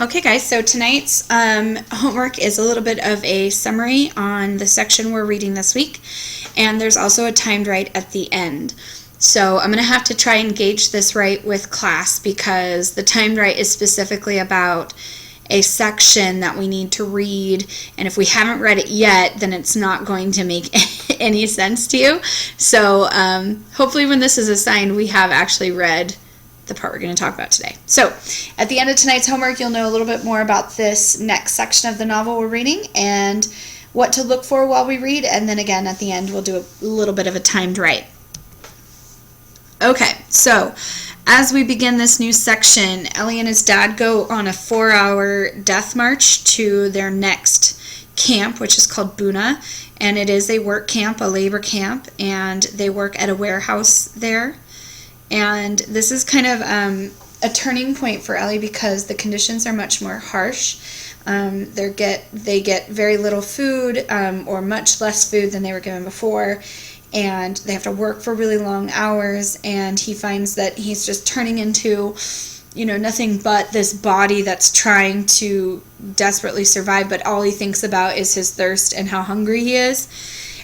Okay guys, so tonight's homework is a little bit of a summary on the section we're reading this week, and there's also a timed write at the end. So I'm going to have to try and gauge this right with class because the timed write is specifically about a section that we need to read, and if we haven't read it yet, then it's not going to make any sense to you. So hopefully when this is assigned, we have actually read the part we're going to talk about today. So at the end of tonight's homework, you'll know a little bit more about this next section of the novel we're reading and what to look for while we read, and then again at the end we'll do a little bit of a timed write. Okay, so as we begin this new section, Ellie and his dad go on a 4-hour death march to their next camp, which is called Buna, and it is a work camp, a labor camp, and they work at a warehouse there. And this is kind of a turning point for Ellie because the conditions are much more harsh. They get very little food or much less food than they were given before, and they have to work for really long hours, and he finds that he's just turning into, nothing but this body that's trying to desperately survive, but all he thinks about is his thirst and how hungry he is.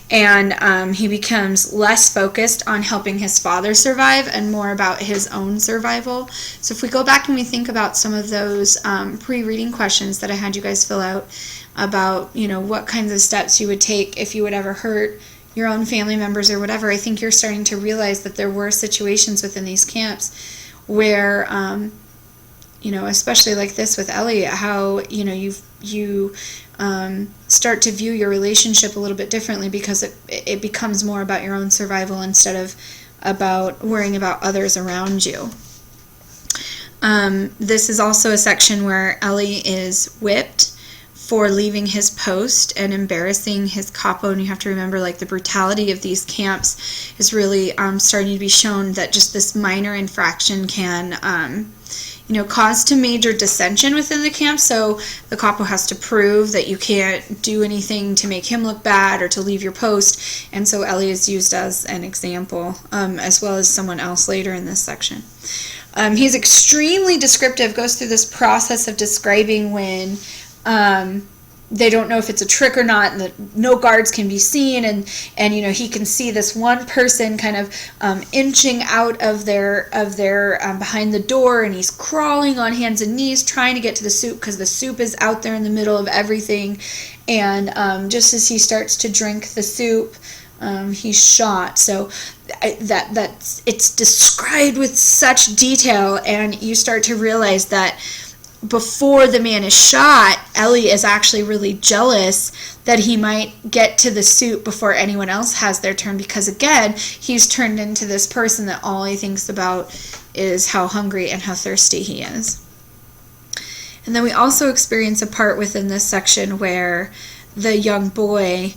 And he becomes less focused on helping his father survive and more about his own survival. So if we go back and we think about some of those pre-reading questions that I had you guys fill out about, what kinds of steps you would take if you would ever hurt your own family members or whatever, I think you're starting to realize that there were situations within these camps where, especially like this with Ellie, how, you start to view your relationship a little bit differently because it becomes more about your own survival instead of about worrying about others around you. This is also a section where Ellie is whipped for leaving his post and embarrassing his capo, and you have to remember the brutality of these camps is really starting to be shown, that just this minor infraction can cause to major dissension within the camp. So the capo has to prove that you can't do anything to make him look bad or to leave your post, and so Ellie is used as an example, as well as someone else later in this section. He's extremely descriptive, goes through this process of describing when they don't know if it's a trick or not, and that no guards can be seen, and he can see this one person kind of inching out of their behind the door, and he's crawling on hands and knees trying to get to the soup because the soup is out there in the middle of everything, and just as he starts to drink the soup, he's shot. So it's described with such detail, and you start to realize that before the man is shot, Ellie is actually really jealous that he might get to the soup before anyone else has their turn, because again, he's turned into this person that all he thinks about is how hungry and how thirsty he is. And then we also experience a part within this section where the young boy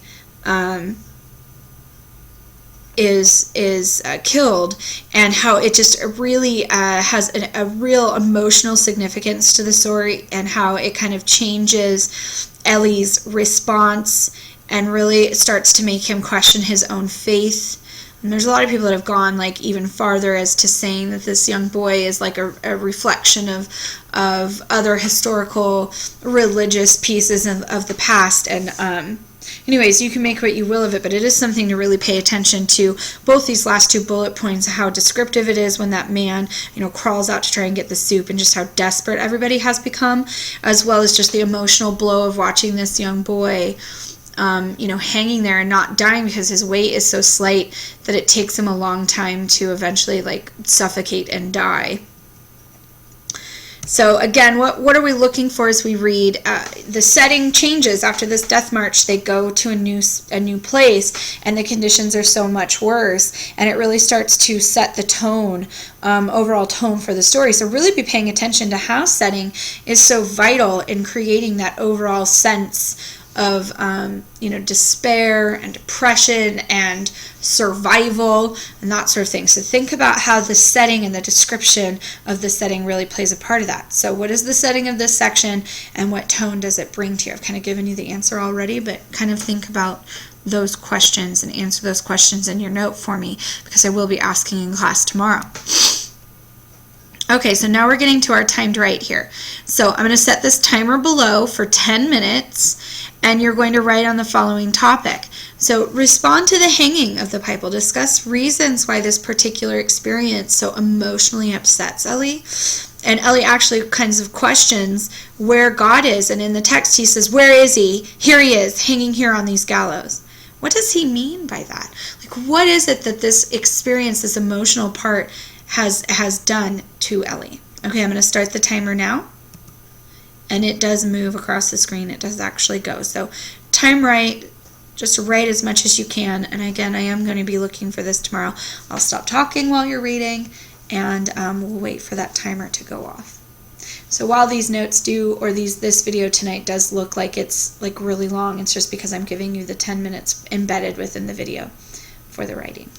is killed, and how it just really has a real emotional significance to the story, and how it kind of changes Ellie's response and really starts to make him question his own faith. And there's a lot of people that have gone even farther as to saying that this young boy is a reflection of other historical religious pieces of the past, and anyways, you can make what you will of it, but it is something to really pay attention to. Both these last two bullet points, how descriptive it is when that man, crawls out to try and get the soup, and just how desperate everybody has become, as well as just the emotional blow of watching this young boy, hanging there and not dying because his weight is so slight that it takes him a long time to eventually suffocate and die. So again, what are we looking for as we read? The setting changes after this death march. They go to a new place, and the conditions are so much worse, and it really starts to set the tone, overall tone for the story. So really be paying attention to how setting is so vital in creating that overall sense of despair and depression and survival and that sort of thing. So think about how the setting and the description of the setting really plays a part of that. So what is the setting of this section, and what tone does it bring to you? I've kind of given you the answer already, but kind of think about those questions and answer those questions in your note for me, because I will be asking in class tomorrow. Okay, so now we're getting to our timed write here. So I'm going to set this timer below for 10 minutes, and you're going to write on the following topic. So respond to the hanging of the pipe. We'll discuss reasons why this particular experience so emotionally upsets Ellie. And Ellie actually kinds of questions where God is. And in the text he says, where is he? Here he is, hanging here on these gallows. What does he mean by that? Like, what is it that this experience, this emotional part, has done to Ellie? Okay, I'm going to start the timer now. And it does move across the screen. It does actually go. So time write, just write as much as you can. And again, I am going to be looking for this tomorrow. I'll stop talking while you're reading, and we'll wait for that timer to go off. So while these notes do, or this video tonight does look like it's like really long, it's just because I'm giving you the 10 minutes embedded within the video for the writing.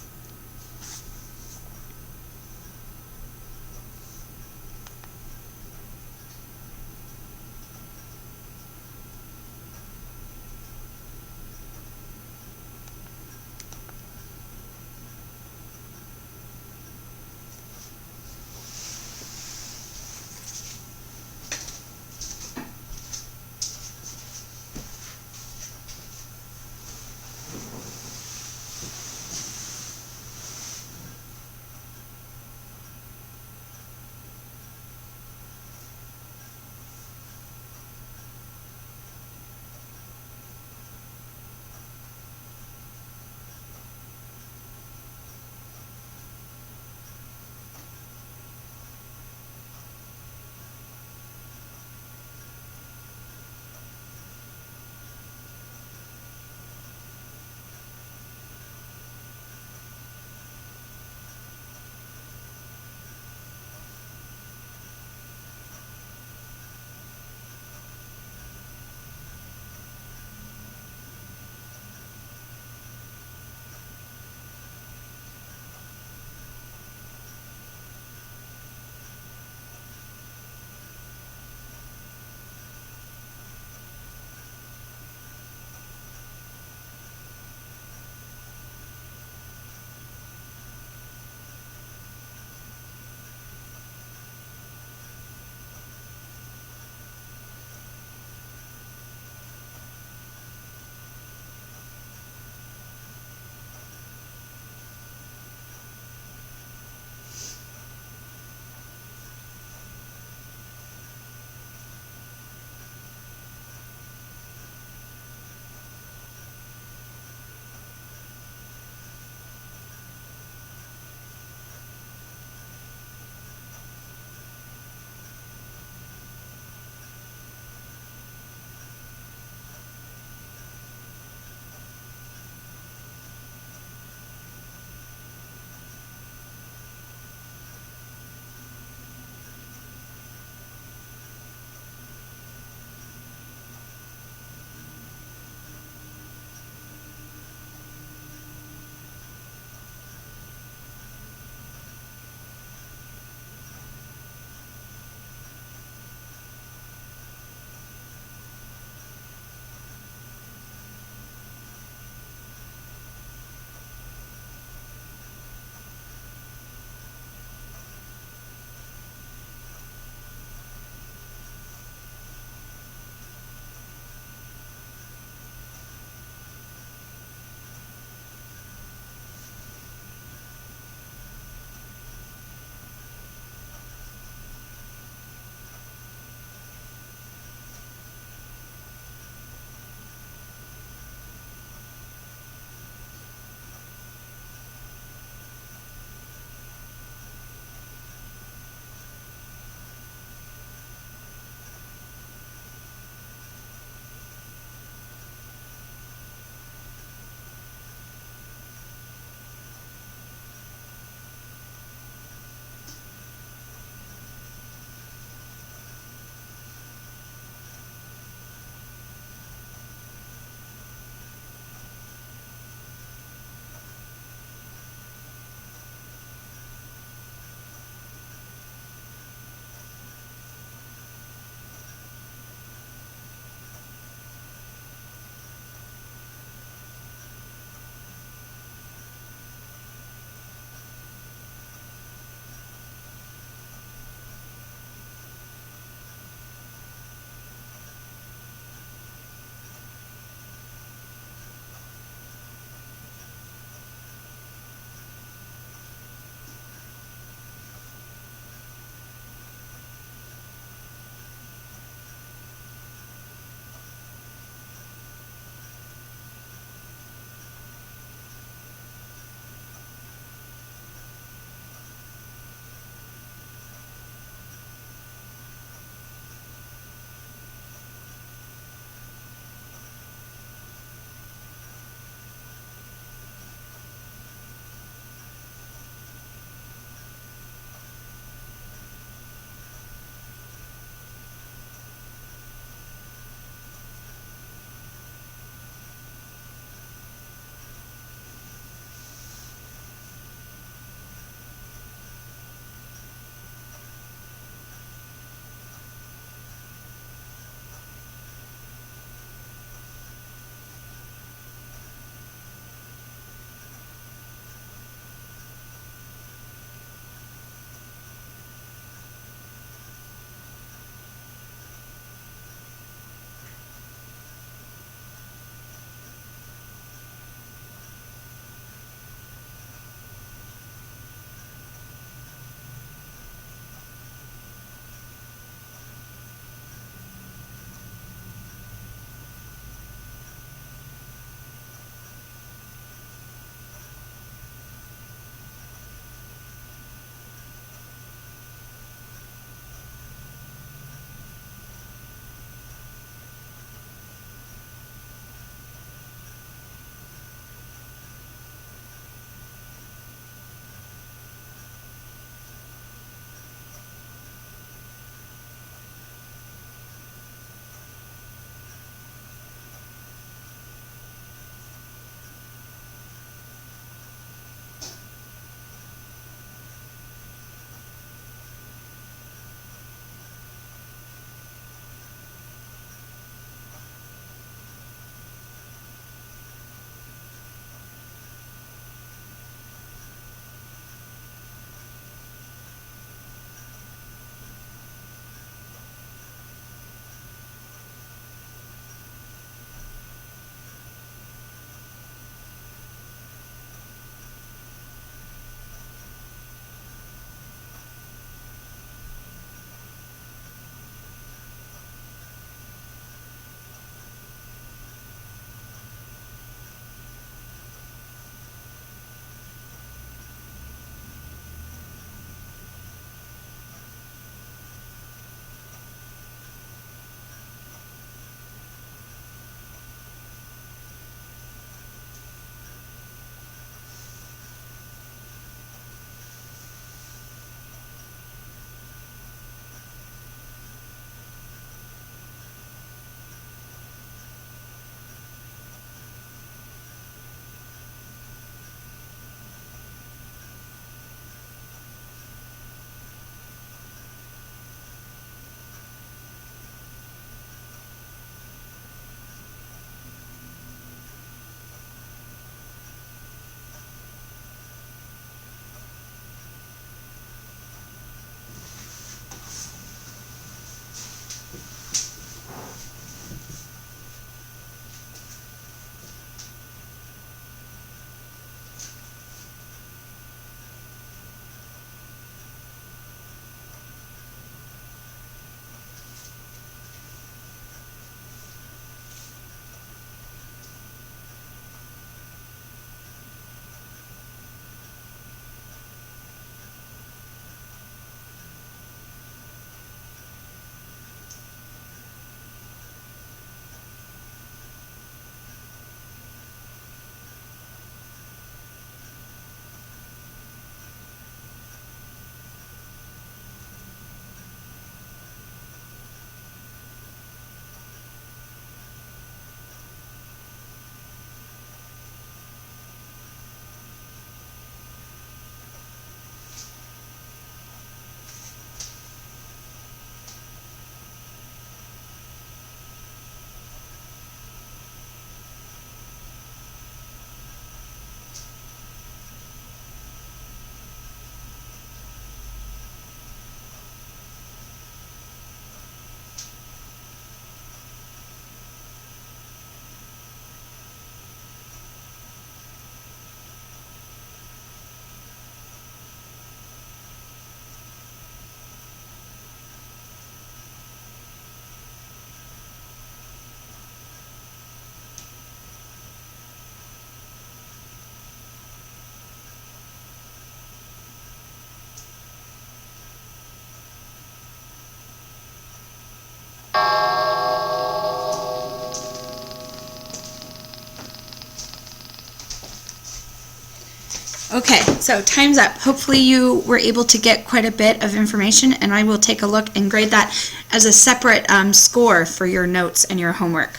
Okay, so time's up. Hopefully you were able to get quite a bit of information, and I will take a look and grade that as a separate score for your notes and your homework.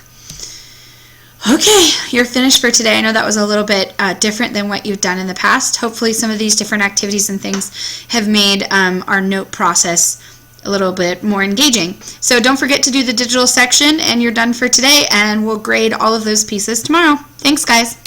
Okay, you're finished for today. I know that was a little bit different than what you've done in the past. Hopefully some of these different activities and things have made our note process a little bit more engaging. So don't forget to do the digital section, and you're done for today, and we'll grade all of those pieces tomorrow. Thanks, guys.